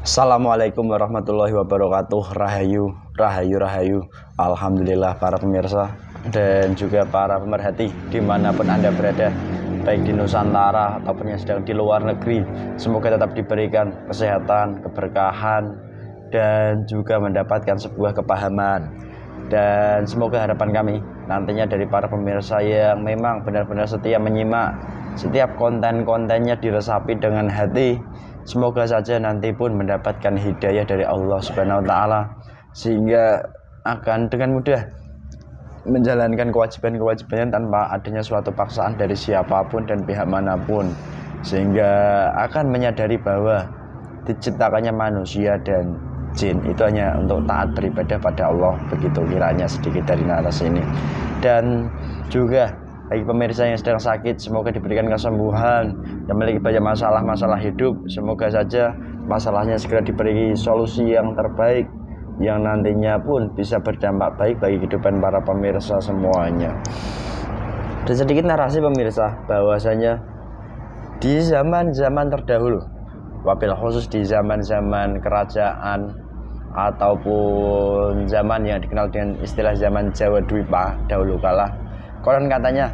Assalamualaikum warahmatullahi wabarakatuh. Rahayu, rahayu, rahayu. Alhamdulillah para pemirsa dan juga para pemerhati dimanapun Anda berada, baik di Nusantara ataupun yang sedang di luar negeri, semoga tetap diberikan kesehatan, keberkahan, dan juga mendapatkan sebuah kepahaman. Dan semoga harapan kami nantinya dari para pemirsa yang memang benar-benar setia menyimak setiap konten-kontennya, diresapi dengan hati. Semoga saja nanti pun mendapatkan hidayah dari Allah Subhanahu wa taala sehingga akan dengan mudah menjalankan kewajiban-kewajibannya tanpa adanya suatu paksaan dari siapapun dan pihak manapun, sehingga akan menyadari bahwa diciptakannya manusia dan jin itu hanya untuk taat beribadah pada Allah. Begitu kiranya sedikit dari narasi ini. Dan juga bagi pemirsa yang sedang sakit, semoga diberikan kesembuhan. Yang memiliki banyak masalah hidup, semoga saja masalahnya segera diberi solusi yang terbaik, yang nantinya pun bisa berdampak baik bagi kehidupan para pemirsa semuanya. Dan sedikit narasi pemirsa, bahwasanya di zaman-zaman terdahulu, wabil khusus di zaman-zaman kerajaan ataupun zaman yang dikenal dengan istilah zaman Jawa Dwipa dahulu kala, konon katanya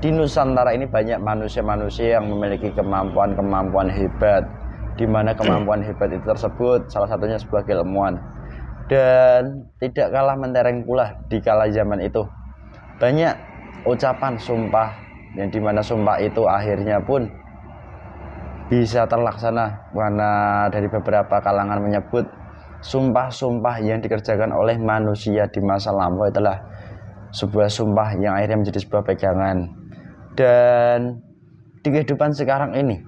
di Nusantara ini banyak manusia-manusia yang memiliki kemampuan-kemampuan hebat, di mana kemampuan hebat itu tersebut salah satunya sebuah keilmuan. Dan tidak kalah mentereng pula di kala zaman itu banyak ucapan sumpah, yang dimana sumpah itu akhirnya pun bisa terlaksana, karena dari beberapa kalangan menyebut sumpah-sumpah yang dikerjakan oleh manusia di masa lampau itulah sebuah sumpah yang akhirnya menjadi sebuah pegangan. Dan di kehidupan sekarang ini,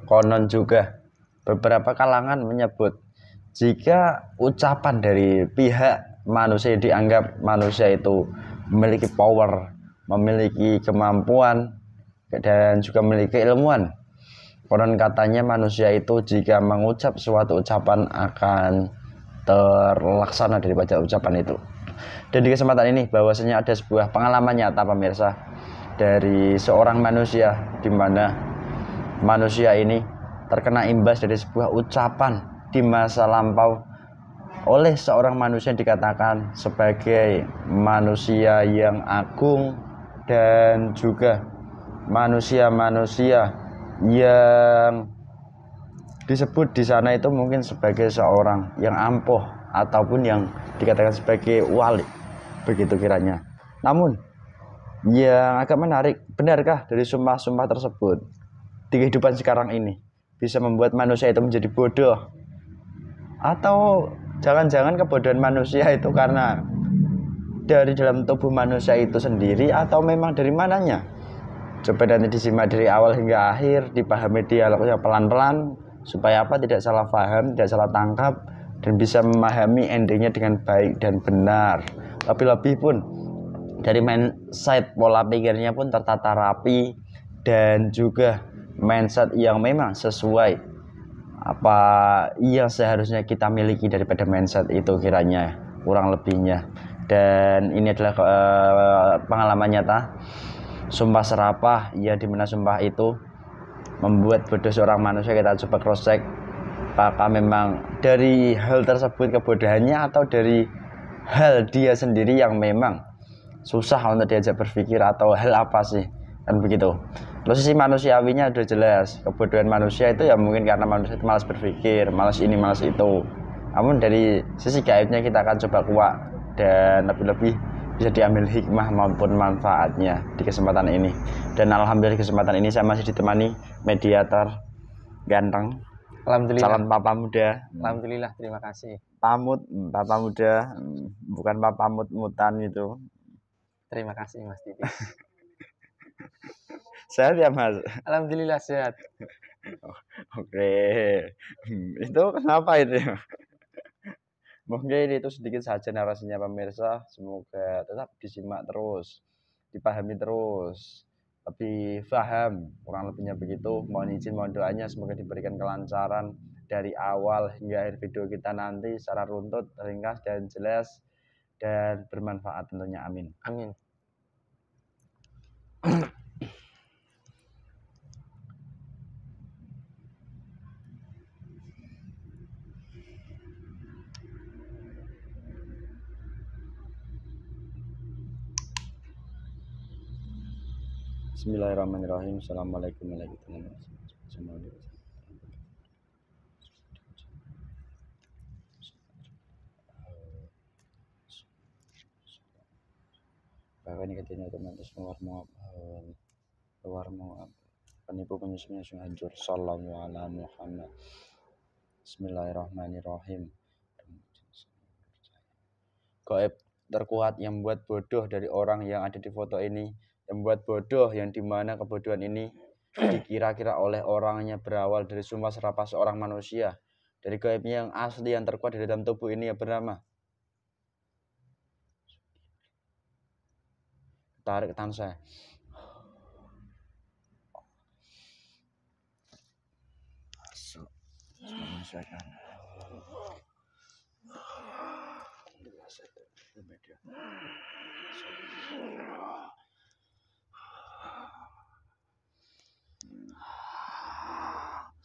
konon juga beberapa kalangan menyebut jika ucapan dari pihak manusia dianggap manusia itu memiliki power, memiliki kemampuan, dan juga memiliki ilmuwan, konon katanya manusia itu jika mengucap suatu ucapan akan terlaksana daripada ucapan itu. Dan di kesempatan ini bahwasanya ada sebuah pengalaman nyata pemirsa dari seorang manusia, di mana manusia ini terkena imbas dari sebuah ucapan di masa lampau oleh seorang manusia yang dikatakan sebagai manusia yang agung, dan juga manusia-manusia yang disebut di sana itu mungkin sebagai seorang yang ampuh ataupun yang dikatakan sebagai wali, begitu kiranya. Namun yang agak menarik, benarkah dari sumpah-sumpah tersebut di kehidupan sekarang ini bisa membuat manusia itu menjadi bodoh? Atau jangan-jangan kebodohan manusia itu karena dari dalam tubuh manusia itu sendiri, atau memang dari mananya? Coba nanti disimak dari awal hingga akhir, dipahami dialognya pelan-pelan, supaya apa, tidak salah paham, tidak salah tangkap, dan bisa memahami endingnya dengan baik dan benar. Lebih-lebih pun dari mindset, pola pikirnya pun tertata rapi, dan juga mindset yang memang sesuai apa yang seharusnya kita miliki daripada mindset itu kiranya, kurang lebihnya. Dan ini adalah pengalaman nyata sumpah serapah, ya, dimana sumpah itu membuat bodoh seorang manusia. Kita coba cross check apakah memang dari hal tersebut kebodohannya, atau dari hal dia sendiri yang memang susah untuk diajak berpikir, atau hal apa sih, kan begitu. Kalau sisi manusiawinya udah jelas, kebodohan manusia itu ya mungkin karena manusia itu malas berpikir, malas ini, malas itu. Namun dari sisi gaibnya kita akan coba kuak, dan lebih-lebih bisa diambil hikmah maupun manfaatnya di kesempatan ini. Dan alhamdulillah di kesempatan ini saya masih ditemani mediator ganteng, Alhamdulillah. calon papa muda. Alhamdulillah, terima kasih. Pamut, papa muda, bukan papa mut-mutan itu. Terima kasih Mas Didi. Sehat ya Mas? Alhamdulillah sehat. Oke. Itu kenapa itu? Mungkin itu sedikit saja narasinya pemirsa. Semoga tetap disimak terus, dipahami terus, lebih paham, kurang lebihnya begitu. Mohon izin, mohon doanya semoga diberikan kelancaran dari awal hingga akhir video kita nanti secara runtut, ringkas, dan jelas, dan bermanfaat tentunya. Amin. Amin. Bismillahirrahmanirrahim. Assalamualaikum warahmatullahi wabarakatuh. Bahwa ini katanya otomatis luar mau penipu penyusunya sing hancur. Sallallahu ala Muhammad. Bismillahirrahmanirrahim. Gaib terkuat yang membuat bodoh dari orang yang ada di foto ini, yang membuat bodoh yang dimana kebodohan ini dikira-kira oleh orangnya berawal dari sumpah serapah seorang manusia, dari gaibnya yang asli yang terkuat di dalam tubuh ini yang bernama tarik tangan saya.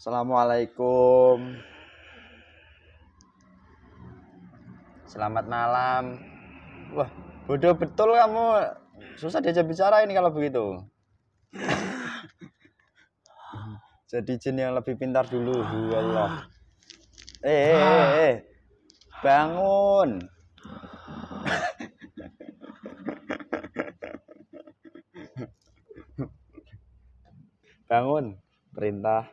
Assalamualaikum. Selamat malam. Wah, bodoh betul kamu. Susah diajak bicara ini kalau begitu. Jadi jin yang lebih pintar dulu. Allah. Bangun. Bangun. Perintah.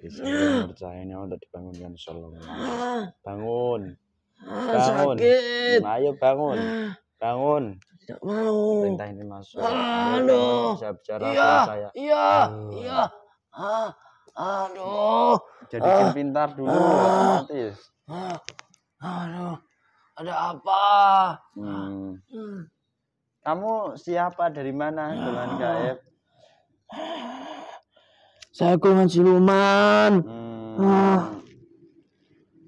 Percayanya untuk dibangunkan. Bangun. Bangun. Ayo bangun. Bangun. Tidak mau. Perintah ini masuk. Aduh. Bisa bicara Iya. sama saya. Iya. Iya. Aduh. Jadi jin pintar dulu. Otomatis. Aduh. Ada apa? Kamu siapa? Dari mana? Golongan gaib. Saya golongan siluman.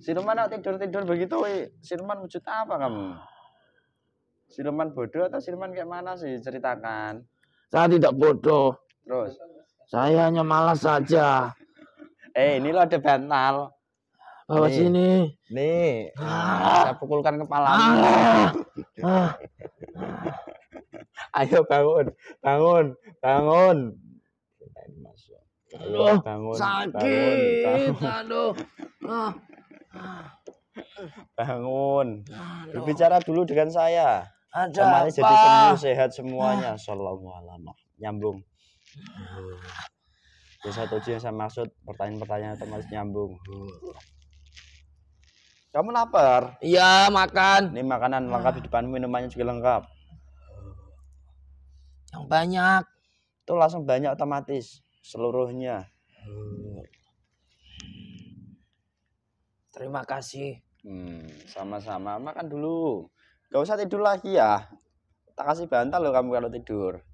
Siluman tidur begitu. Siluman wujud apa kamu? Siluman bodoh atau siluman kayak mana sih? Ceritakan. Saya tidak bodoh. Terus? Saya hanya malas saja. Ini lo ada bantal. Bawa sini. Nih. Saya pukulkan kepalamu. Ayo bangun. Bangun. Aduh, bangun. sakit. Aduh. Bangun. Berbicara dulu dengan saya. Ada Kemarin apa? jadi sembuh sehat semuanya. Sallallahu alaihi wasallam. Nyambung. Ya, saya tuju yang saya maksud pertanyaan-pertanyaan otomatis nyambung. Kamu lapar? Iya, makan. Ini makanan lengkap di depanmu, minumannya juga lengkap. Yang banyak. Itu langsung banyak otomatis seluruhnya. Terima kasih. Sama-sama. Makan dulu. Gak usah tidur lagi ya. Tak kasih bantal loh kamu kalau tidur.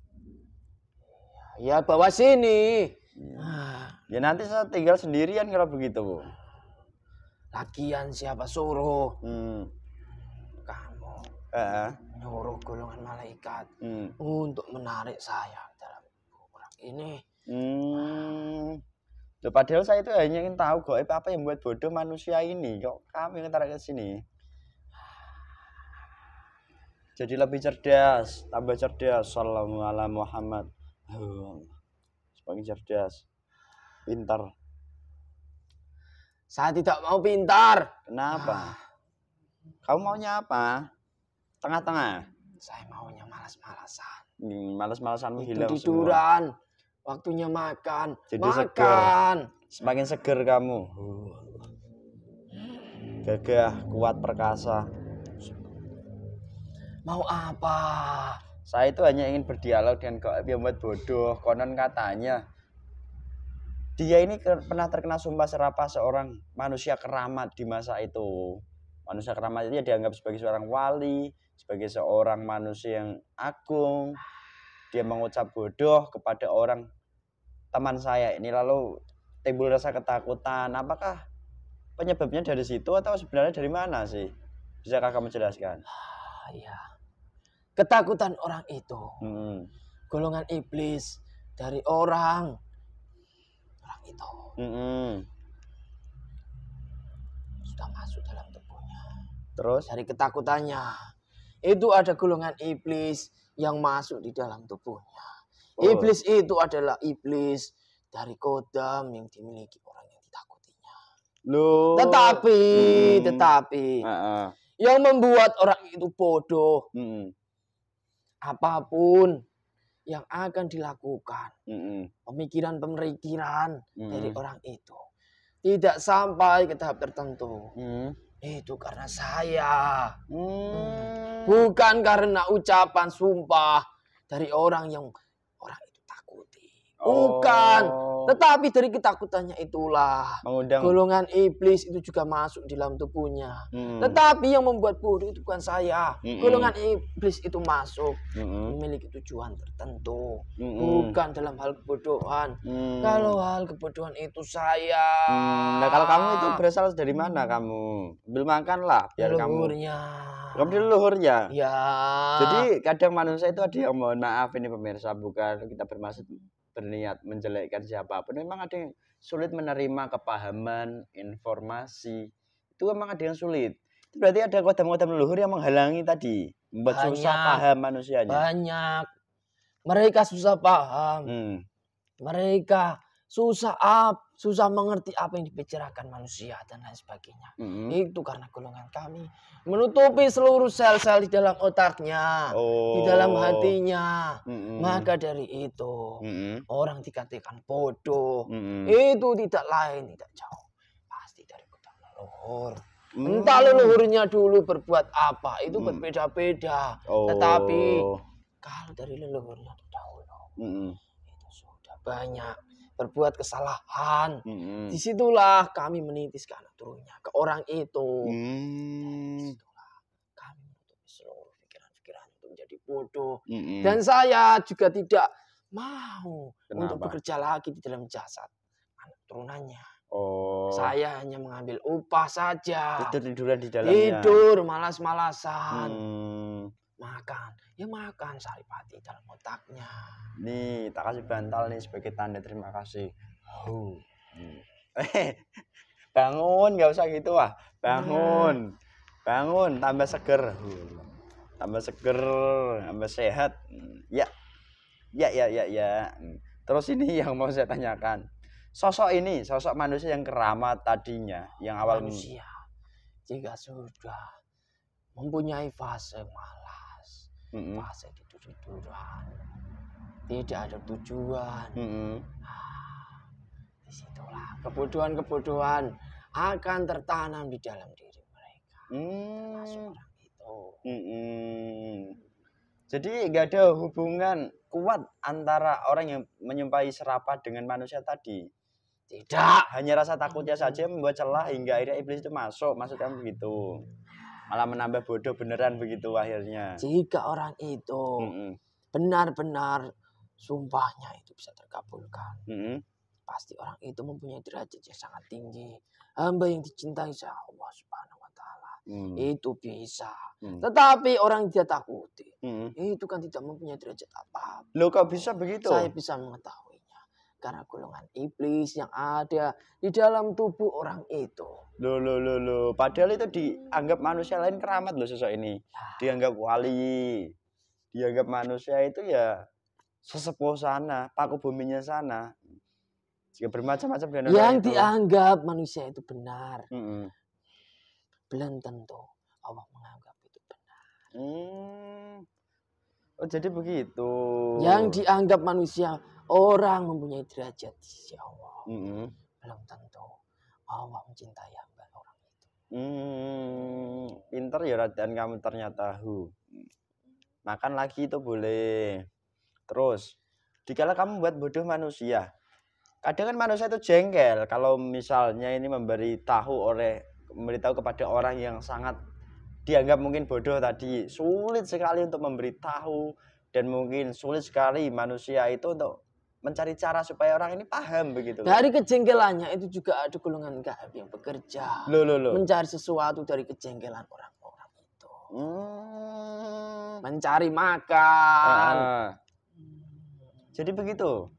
Ya, bawa sini. Ya nanti saya tinggal sendirian kalau begitu. Lagian siapa suruh? Kamu Nyuruh golongan malaikat untuk menarik saya dalam orang ini. Loh, padahal saya itu hanya ingin tahu gaib apa yang membuat bodoh manusia ini. Kok kamu yang tarik ke sini? Jadi lebih cerdas, tambah cerdas. Sallallahu ala Muhammad. Semakin cerdas, pintar. Saya tidak mau pintar. Kenapa? Kamu maunya apa? Tengah-tengah. Saya maunya malas-malasan. Malas-malasanmu hilang semua. Tiduran. Waktunya makan. Jadi makan. Semakin seger kamu. Gagah, kuat, perkasa. Mau apa? Saya itu hanya ingin berdialog dengan gaib yang membuat bodoh. Konon katanya dia ini pernah terkena sumpah serapah seorang manusia keramat di masa itu. Manusia keramat itu dianggap sebagai seorang wali, sebagai seorang manusia yang agung. Dia mengucap bodoh kepada orang teman saya ini, lalu timbul rasa ketakutan. Apakah penyebabnya dari situ atau sebenarnya dari mana sih? Bisakah kamu jelaskan? Iya. Ketakutan orang itu. Golongan iblis dari orang itu. Sudah masuk dalam tubuhnya. Terus? Dari ketakutannya. Itu ada golongan iblis yang masuk di dalam tubuhnya. Oh. Iblis itu adalah iblis dari kodam yang dimiliki orang yang ditakutinya. Loh. Tetapi Heeh. yang membuat orang itu bodoh, apapun yang akan dilakukan, pemikiran dari orang itu tidak sampai ke tahap tertentu. Itu karena saya. Bukan karena ucapan sumpah dari orang yang orang itu takuti. Bukan. Tetapi dari ketakutannya itulah golongan iblis itu juga masuk di dalam tubuhnya. Tetapi yang membuat bodoh itu bukan saya. Golongan iblis itu masuk memiliki tujuan tertentu. Bukan dalam hal kebodohan. Kalau hal kebodohan itu saya. Nah kalau kamu itu berasal dari mana kamu? Ambil makan lah biar leluhurnya. Kamu di leluhurnya? Ya. Jadi kadang manusia itu ada yang mohon maaf ini pemirsa, bukan kita bermaksud berniat menjelekkan siapapun. Memang ada yang sulit menerima kepahaman, informasi. Itu memang ada yang sulit. Itu berarti ada kodam-kodam leluhur yang menghalangi tadi. Membuat susah paham manusianya. Banyak. Mereka susah paham. Mereka susah mengerti apa yang dibicarakan manusia dan lain sebagainya. Itu karena golongan kami menutupi seluruh sel-sel di dalam otaknya, di dalam hatinya. Maka dari itu orang dikatakan bodoh. Itu tidak lain, tidak jauh, pasti dari kodam leluhur. Entah leluhurnya dulu berbuat apa, itu berbeda-beda. Tetapi kalau dari leluhurnya terdahulu, itu sudah banyak berbuat kesalahan. Disitulah kami menitis ke anak turunnya, ke orang itu. Disitulah kami menutupi seluruh pikiran-pikiran untuk menjadi bodoh. Dan saya juga tidak mau untuk bekerja lagi di dalam jasad anak turunannya. Saya hanya mengambil upah saja. Tidur-tiduran di dalamnya. Tidur, malas-malasan. Makan saripati dalam otaknya. Nih, tak kasih bantal nih sebagai tanda terima kasih. Bangun, gak usah gitu ah. Bangun, tambah seger. Tambah sehat. Ya. Terus ini yang mau saya tanyakan. Sosok manusia yang keramat tadinya, yang awal manusia jika sudah mempunyai fase malas, fase tidur-tiduran, tidak ada tujuan. Disitulah kebodohan akan tertanam di dalam diri mereka. Masuk orang itu. Jadi nggak ada hubungan kuat antara orang yang menyumpahi serapah dengan manusia tadi. Tidak. Hanya rasa takutnya saja membuat celah hingga akhirnya iblis itu masuk. Maksud kamu begitu. Malah menambah bodoh beneran begitu akhirnya. Jika orang itu benar-benar sumpahnya itu bisa terkabulkan. Pasti orang itu mempunyai derajat yang sangat tinggi. Hamba yang dicintai Allah Subhanahu wa Ta'ala. Itu bisa. Tetapi orang dia takuti. Itu kan tidak mempunyai derajat apa-apa. Loh kok bisa begitu? Saya bisa mengetahuinya. Karena golongan iblis yang ada di dalam tubuh orang itu. Loh. Padahal itu dianggap manusia lain keramat loh sosok ini. Dianggap wali. Dianggap manusia itu ya sesepuh sana, paku buminya sana. Jika bermacam-macam dengan yang dianggap manusia itu benar. Belum tentu Allah menganggap itu benar. Oh jadi begitu. Yang dianggap manusia orang mempunyai derajat di sisi Allah. Belum tentu Allah mencintai hamba orang itu. Pinter ya dan kamu ternyata. Makan lagi itu boleh. Terus, dikala kamu buat bodoh manusia, kadang kan manusia itu jengkel kalau misalnya ini memberitahu kepada orang yang sangat dianggap mungkin bodoh tadi. Sulit sekali untuk memberitahu dan mungkin sulit sekali manusia itu untuk mencari cara supaya orang ini paham begitu. Dari kejengkelannya itu juga ada golongan gaib yang bekerja. Mencari sesuatu dari kejengkelan orang-orang itu. Mencari makan. Jadi begitu.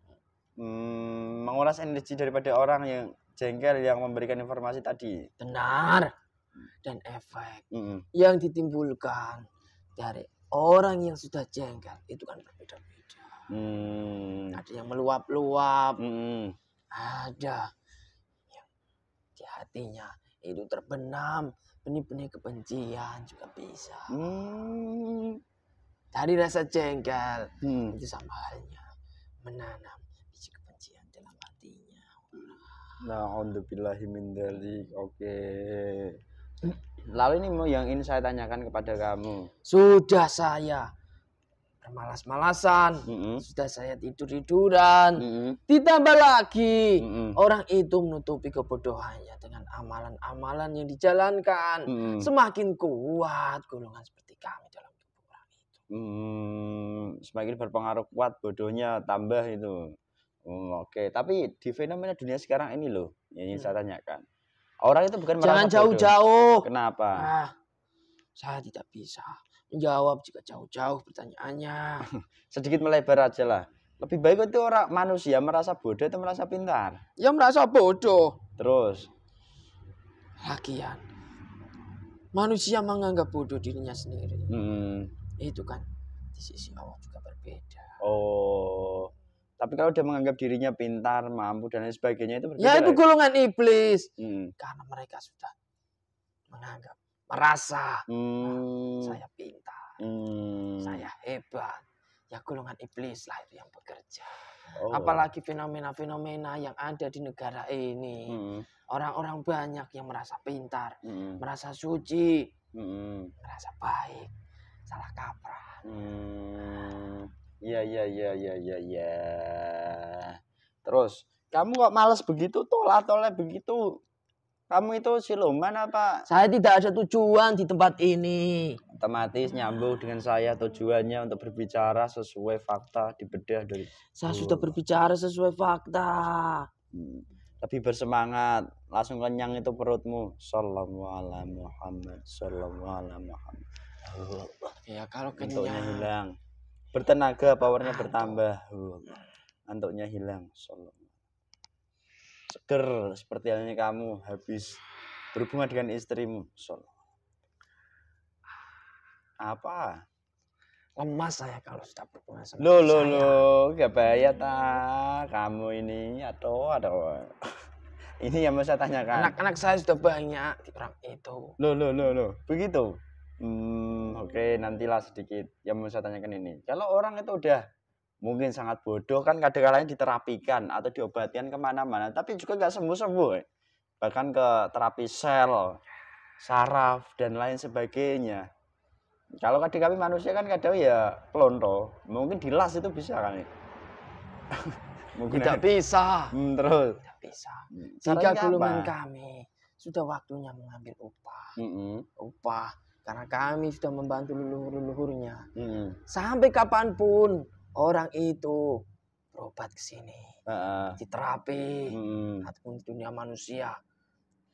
Menguras energi daripada orang yang jengkel yang memberikan informasi tadi. Benar. Dan efek yang ditimbulkan dari orang yang sudah jengkel itu kan berbeda-beda. Ada yang meluap-luap. Ada yang di hatinya itu terbenam benih-benih kebencian juga bisa. Dari rasa jengkel itu sama halnya menanam biji kebencian dalam hatinya. Na'udzubillahi min dzalik. Oke. Lalu ini yang ingin saya tanyakan kepada kamu. Sudah saya bermalas-malasan, sudah saya tidur-tiduran, ditambah lagi orang itu menutupi kebodohannya dengan amalan-amalan yang dijalankan. Semakin kuat golongan seperti kami dalam tubuh orang itu. Semakin berpengaruh kuat bodohnya tambah itu. Oke, tapi di fenomena dunia sekarang ini loh yang ingin saya tanyakan. Orang itu bukan jangan merasa jauh-jauh. Kenapa? Saya tidak bisa menjawab jika jauh-jauh pertanyaannya. Sedikit melebar aja lah. Lebih baik itu orang manusia merasa bodoh atau merasa pintar? Ya merasa bodoh. Terus? Lagian manusia menganggap bodoh dirinya sendiri. Itu kan di sisi Allah juga berbeda. Oh. Tapi kalau dia menganggap dirinya pintar, mampu dan lain sebagainya itu berbeda. Ya itu golongan iblis. Karena mereka sudah menganggap, merasa saya pintar, saya hebat. Ya golongan iblis lah itu yang bekerja. Apalagi fenomena-fenomena yang ada di negara ini. Orang-orang banyak yang merasa pintar, merasa suci, merasa baik, salah kaprah. Iya. Terus, kamu kok males begitu, tolak-tolak begitu? Kamu itu siluman apa? Saya tidak ada tujuan di tempat ini. Otomatis nyambung dengan saya tujuannya untuk berbicara sesuai fakta dibedah dari. Saya sudah berbicara sesuai fakta. Tapi bersemangat, langsung kenyang itu perutmu. Sallallahu alaihi Muhammad, sallallahu alaihi Muhammad. Ya kalau Antuknya kenyang hilang. Bertenaga, powernya bertambah. Antuknya hilang. Seger seperti halnya kamu habis berhubungan dengan istrimu. Apa? lemas saya kalau sudah berhubungan sama Loh, gak bayar kamu ini atau ini yang mau saya tanyakan. Anak-anak saya sudah banyak di orang itu. Loh, begitu. Oke, nantilah sedikit yang mau saya tanyakan ini. Kalau orang itu udah mungkin sangat bodoh kan kadang-kadang diterapikan atau diobatkan kemana-mana, tapi juga nggak sembuh-sembuh. Bahkan ke terapi sel, saraf dan lain sebagainya. Kalau kadang kami manusia kan kadang ya pelonto, mungkin dilas itu bisa kan? Mungkin tidak bisa. Terus? Tidak bisa. Jika golongan kami sudah waktunya mengambil upah, upah karena kami sudah membantu leluhur-leluhurnya. Sampai kapanpun orang itu berobat ke sini, diterapi, ataupun dunia manusia.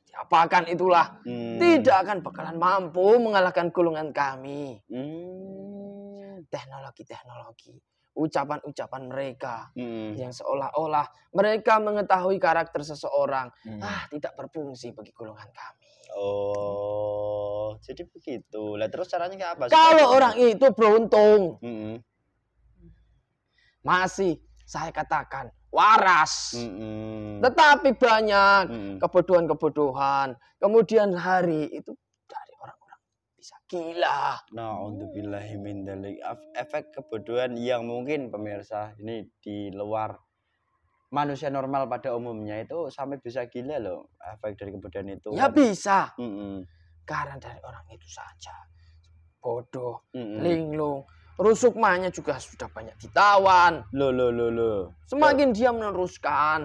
Diapakan itulah, tidak akan bakalan mampu mengalahkan golongan kami. Teknologi-teknologi, ucapan-ucapan mereka yang seolah-olah mereka mengetahui karakter seseorang, tidak berfungsi bagi golongan kami. Oh, jadi begitu. Lah terus caranya kayak apa? Kalau orang itu beruntung, masih saya katakan waras, tetapi banyak kebodohan-kebodohan. Kemudian hari itu dari orang-orang bisa gila. Na'udzubillahi min dzalik. Efek kebodohan yang mungkin pemirsa ini di luar manusia normal pada umumnya itu sampai bisa gila loh. Efek dari kebodohan itu. Ya bisa. Karena dari orang itu saja bodoh, linglung. Rusukmanya juga sudah banyak ditawan. Loh. Semakin dia meneruskan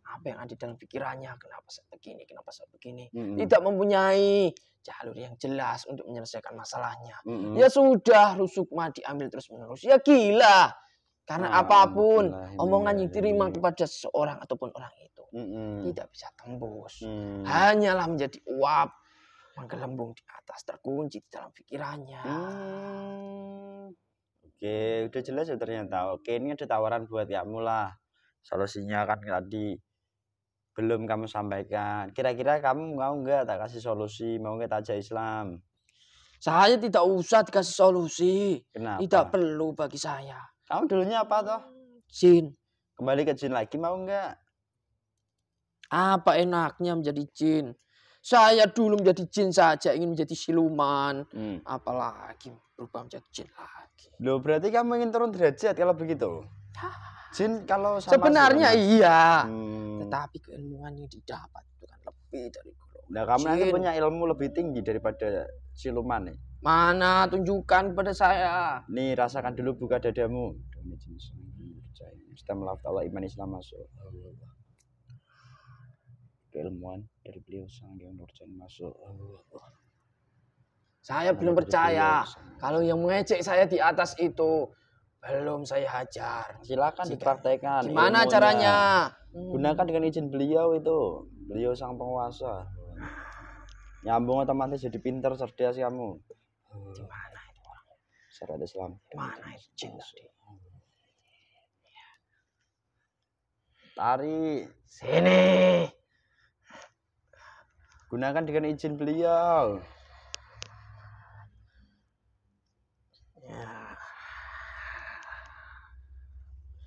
apa yang ada dalam pikirannya, kenapa saya begini, tidak mempunyai jalur yang jelas untuk menyelesaikan masalahnya. Ya sudah, rusukma diambil terus menerus. Ya gila. Karena apapun omongan yang diterima kepada seseorang ataupun orang itu tidak bisa tembus. Hanyalah menjadi uap, menggelembung di atas, terkunci di dalam pikirannya. Oke, udah jelas ya ternyata. Oke, ini ada tawaran buat kamu lah. Solusinya kan tadi belum kamu sampaikan. Kira-kira kamu mau nggak tak kasih solusi? Mau nggak tajak Islam? Saya tidak usah dikasih solusi. Kenapa? Tidak perlu bagi saya. Kamu dulunya apa toh? Jin. Kembali ke jin lagi mau enggak? Apa enaknya menjadi jin? Saya dulu menjadi jin saja ingin menjadi siluman. Apalagi berubah menjadi jin lagi. Loh, berarti kamu ingin turun derajat kalau begitu? Jin kalau sama Sebenarnya siluman. iya. Tetapi keilmuan yang didapat itu kan lebih dari golongan Nah, kamu nanti jin. punya ilmu lebih tinggi daripada siluman nih. Mana tunjukkan kepada saya. Nih, rasakan dulu buka dadamu. Kita melafal Allah iman Islam masuk. Keilmuan dari beliau sang yang nurjani masuk. Saya belum percaya. Kalau yang mengejek saya di atas itu belum saya hajar. Silakan dipraktekkan. Gimana caranya? Gunakan dengan izin beliau itu. Beliau sang penguasa. Nyambung otomatis jadi pintar cerdas kamu. Di mana itu orang? Syariat Islam. Di mana itu jin tadi? Tarik. Sini. Gunakan dengan izin beliau. Ya.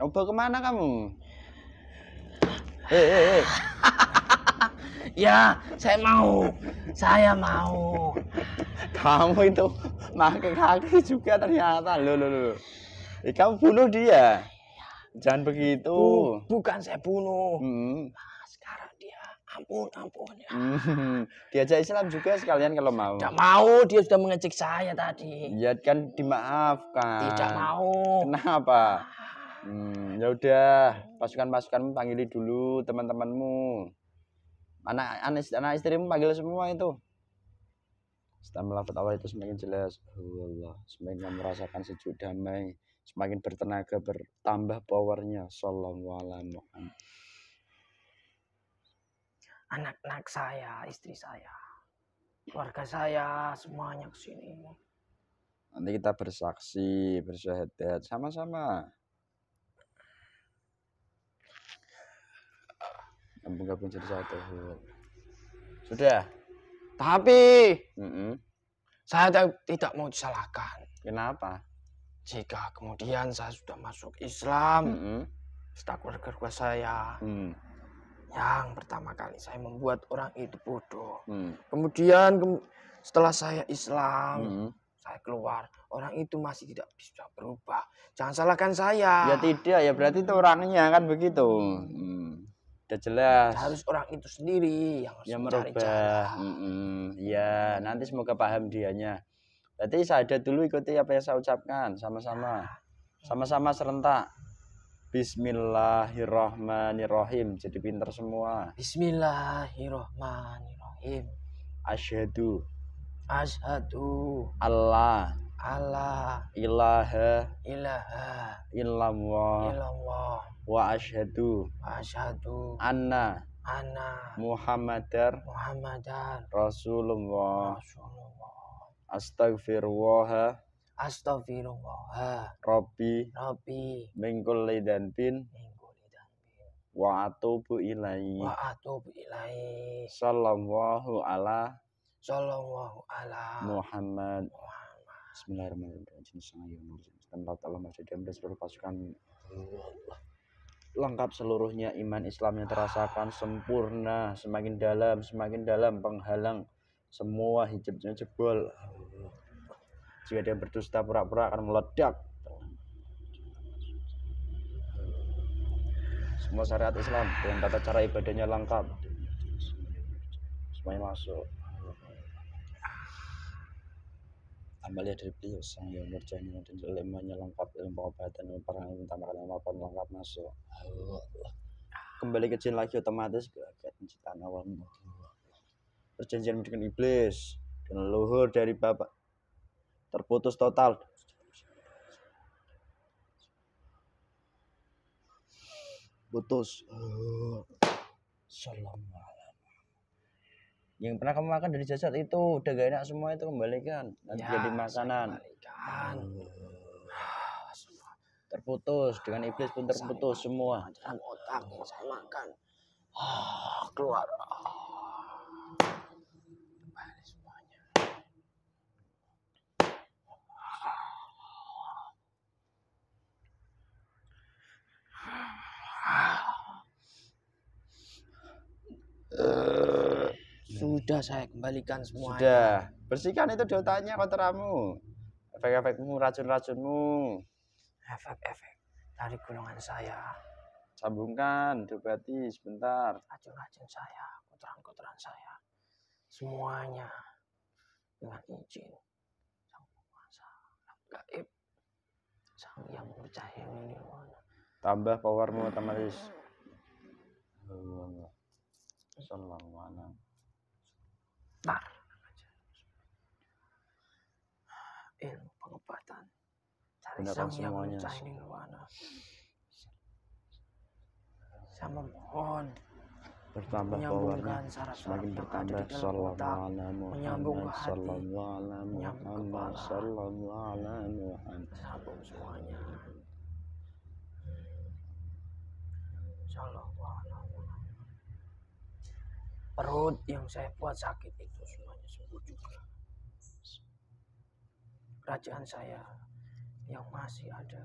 Coba kemana kamu? Hei. Ya, saya mau. Saya mau. Kamu itu pakai kaki juga ternyata. Loh. Kamu bunuh dia. Jangan begitu. Bukan saya bunuh. Nah, sekarang dia ampun ya. Diajak Islam juga sekalian kalau mau. Tidak mau, dia sudah mengejek saya tadi. Ya kan dimaafkan. Tidak mau. Kenapa? Ya udah, pasukanmu panggili dulu teman-temanmu. Anak istrimu panggil semua itu. Setelah melafaz Allah itu semakin jelas. Allah, semakin kamu merasakan sejuk damai, semakin bertenaga, bertambah powernya. Sallallahu alaihi wasallam. Anak-anak saya, istri saya, keluarga saya, semuanya kesini. Nanti kita bersaksi, bersyahadat sama-sama. Gabung jadi satu. Sudah. Tapi saya tidak mau disalahkan. Kenapa? Jika kemudian saya sudah masuk Islam, setelah keluarga saya, yang pertama kali saya membuat orang itu bodoh. Kemudian setelah saya Islam, saya keluar, orang itu masih tidak bisa berubah. Jangan salahkan saya. Ya tidak, ya berarti itu orangnya kan begitu. Udah jelas. Harus orang itu sendiri yang harus mencari jalan. Ya, nanti semoga paham dianya. Berarti saya dulu ikuti apa yang saya ucapkan sama-sama. Sama-sama serentak. Bismillahirrahmanirrahim. Jadi pintar semua. Bismillahirrahmanirrahim. Asyhadu Allah ilaha illallah wa asyhadu anna Muhammadar Rasulullah. Astagfirullah Rabbi min kulli dhanbin wa atubu ilaihi. Sallallahu ala Muhammad. Bismillahirrahmanirrahim. Allah masih dan seluruh pasukan lengkap seluruhnya, iman Islamnya terasakan sempurna, semakin dalam penghalang semua hijabnya jebol. Jika dia berdusta pura-pura akan meledak. Semua syariat Islam dengan tata cara ibadahnya lengkap. Semuanya masuk. Amalia dari beliau sang yang nurjani dan ilmunya lengkap, ilmu pengobatan, ilmu perang, utamakan ilmu lengkap masuk. Kembali ke jin lagi otomatis ke penciptaan awal. Perjanjian dengan iblis dan leluhur dari bapak terputus total. Putus. Salam. Yang pernah kamu makan dari jasad itu udah gak enak semua, itu kembalikan. Nanti jadi makanan. Terputus dengan iblis pun terputus semua. Dalam otak yang saya makan. Keluar. Kembali semuanya. sudah saya kembalikan semuanya. Sudah. Bersihkan itu di otaknya kotoranmu. Efek-efekmu, racun-racunmu. Efek-efek dari golongan saya. Sambungkan, diobati sebentar. Racun-racun saya, kotoran-kotoran saya. Semuanya dengan izin Sang Penguasa Alam Gaib, Sang Yang Bercahaya Nirwana. Tambah powermu otomatis. Sallallahu alaihi. Tar. Ilmu pengobatan dari Gunakan Sang Yang semuanya. Bercahaya Nirwana. Saya memohon Bertambah powernya. menyambungkan saraf-saraf Semakin yang ada bertambah. di dalam Sallallahu otak, alaihi menyambung ke Muhammad. hati, Sallallahu alaihi menyambung Muhammad. kepala. Sallallahu alaihi Muhammad. sambung semuanya. Sallallahu alaihi wasallam. Perut yang saya buat sakit itu semuanya sembuh juga. Kerajaan saya yang masih ada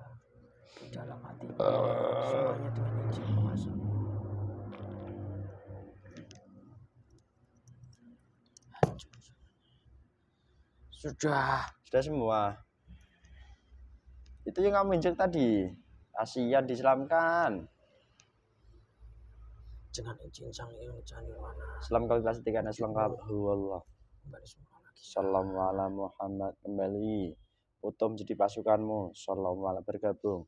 di dalam hati semuanya dengan izin penguasa. Sudah. Sudah semua. Itu yang kamu injek tadi. Asia diselamkan. Dengan izin Sang Yang Bercahaya Nirwana. Selam kali kelas 3 Aslam Allah. Kembali semua lagi. Sallallahu alaihi Muhammad kembali. Utuh jadi pasukanmu. Sallallahu alaihi bergabung.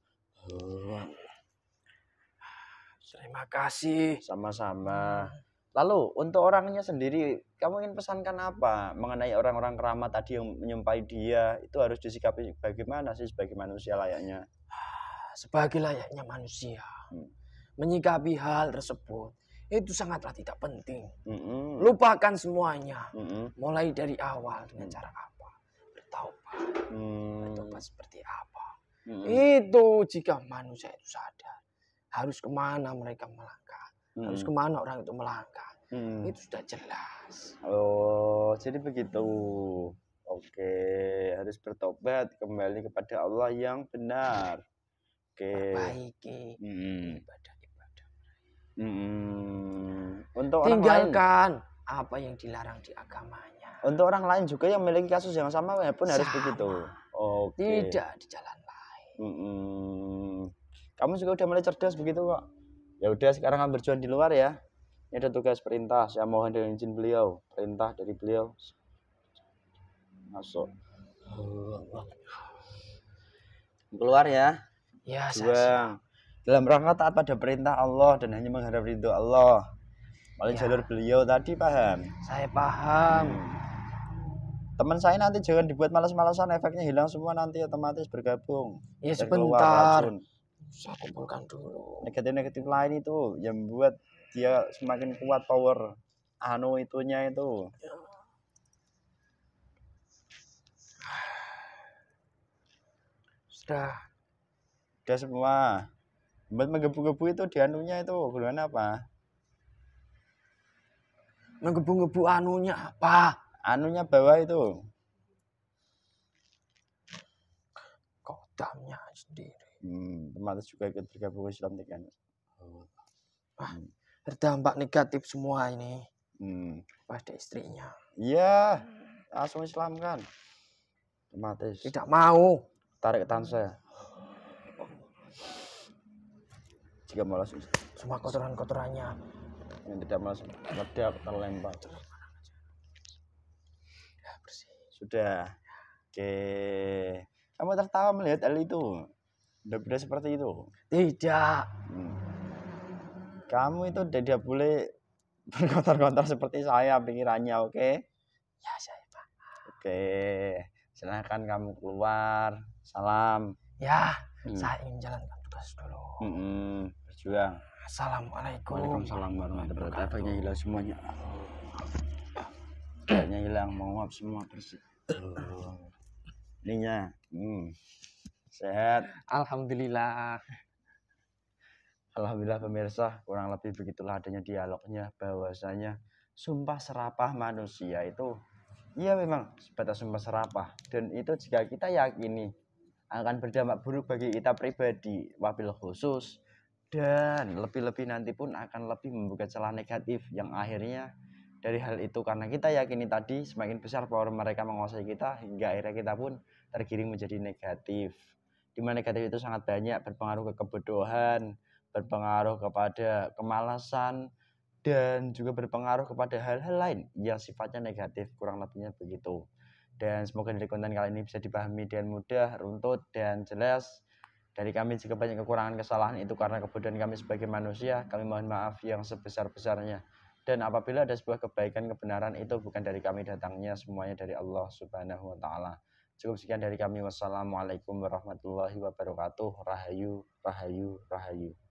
Terima kasih. Sama-sama. Lalu untuk orangnya sendiri, kamu ingin pesankan apa mengenai orang-orang keramat tadi yang menyumpahi dia? Itu harus disikapi bagaimana sih sebagai manusia layaknya? Sebagai layaknya manusia, menyikapi hal tersebut itu sangatlah tidak penting. Lupakan semuanya. Mulai dari awal dengan cara apa? Bertaubat. Bertobat seperti apa? Itu jika manusia itu sadar harus kemana mereka melangkah, harus kemana orang itu melangkah, itu sudah jelas. Oh, jadi begitu. Oke, harus bertobat kembali kepada Allah yang benar. Oke. Perbaiki ibadah-ibadah. Untuk orang lain, Tinggalkan apa yang dilarang di agamanya. untuk orang lain juga yang memiliki kasus yang sama pun harus Sama. begitu. Oke. Tidak di jalan lain. Kamu juga udah mulai cerdas begitu kok. Ya udah sekarang kamu berjuang di luar ya. Ini ada tugas perintah. Saya mohon dengan izin beliau. Perintah dari beliau. Masuk. Keluar ya. Ya, saya Juang. Dalam rangka taat pada perintah Allah dan hanya mengharap ridho Allah. Melalui Ya. jalur beliau tadi paham. Saya paham. Teman saya nanti jangan dibuat malas-malasan, efeknya hilang semua nanti otomatis bergabung. Ya Dan keluar sebentar. racun. Saya kumpulkan dulu. Negatif-negatif lain itu yang membuat dia semakin kuat power itunya itu. Sudah. Udah semua. Buat menggebu-gebu itu di anunya itu golongan apa? Menggebu-gebu anunya apa? Anunya bawah itu. Kodamnya sendiri. Otomatis juga ikut bergabung Islam kan. Berdampak negatif semua ini pada istrinya. Iya, langsung Islam kan. Otomatis. Tidak mau. Tarik tangan saya. Jika malas Semua kotoran-kotorannya. yang tidak malas meledak terlempar. Ya, bersih. Sudah. Oke. Kamu tertawa melihat hal itu. Benar-benar seperti itu. Tidak. Kamu itu tidak boleh berkotor-kotor seperti saya pikirannya, oke? Ya, saya Pak. Oke. Silahkan kamu keluar. Salam. Ya, saya ingin jalankan tugas dulu. Berjuang. Assalamualaikum. Waalaikumsalam warahmatullahi wabarakatuh. Efeknya hilang semuanya. Efeknya hilang, menguap semua bersih. Ininya. Sehat. Alhamdulillah. Alhamdulillah pemirsa, kurang lebih begitulah adanya dialognya bahwasanya sumpah serapah manusia itu iya memang sebatas sumpah serapah, dan itu jika kita yakini akan berdampak buruk bagi kita pribadi wabil khusus, dan lebih-lebih nanti pun akan lebih membuka celah negatif yang akhirnya dari hal itu, karena kita yakini tadi semakin besar power mereka menguasai kita hingga akhirnya kita pun tergiring menjadi negatif. Dimana negatif itu sangat banyak, berpengaruh ke kebodohan, berpengaruh kepada kemalasan, dan juga berpengaruh kepada hal-hal lain yang sifatnya negatif, kurang lebihnya begitu. Dan semoga dari konten kali ini bisa dipahami dengan mudah, runtut, dan jelas. Dari kami jika banyak kekurangan kesalahan itu karena kebodohan kami sebagai manusia, kami mohon maaf yang sebesar-besarnya. Dan apabila ada sebuah kebaikan, kebenaran itu bukan dari kami datangnya, semuanya dari Allah Subhanahu wa taala. Cukup sekian dari kami. Wassalamualaikum warahmatullahi wabarakatuh. Rahayu, rahayu, rahayu.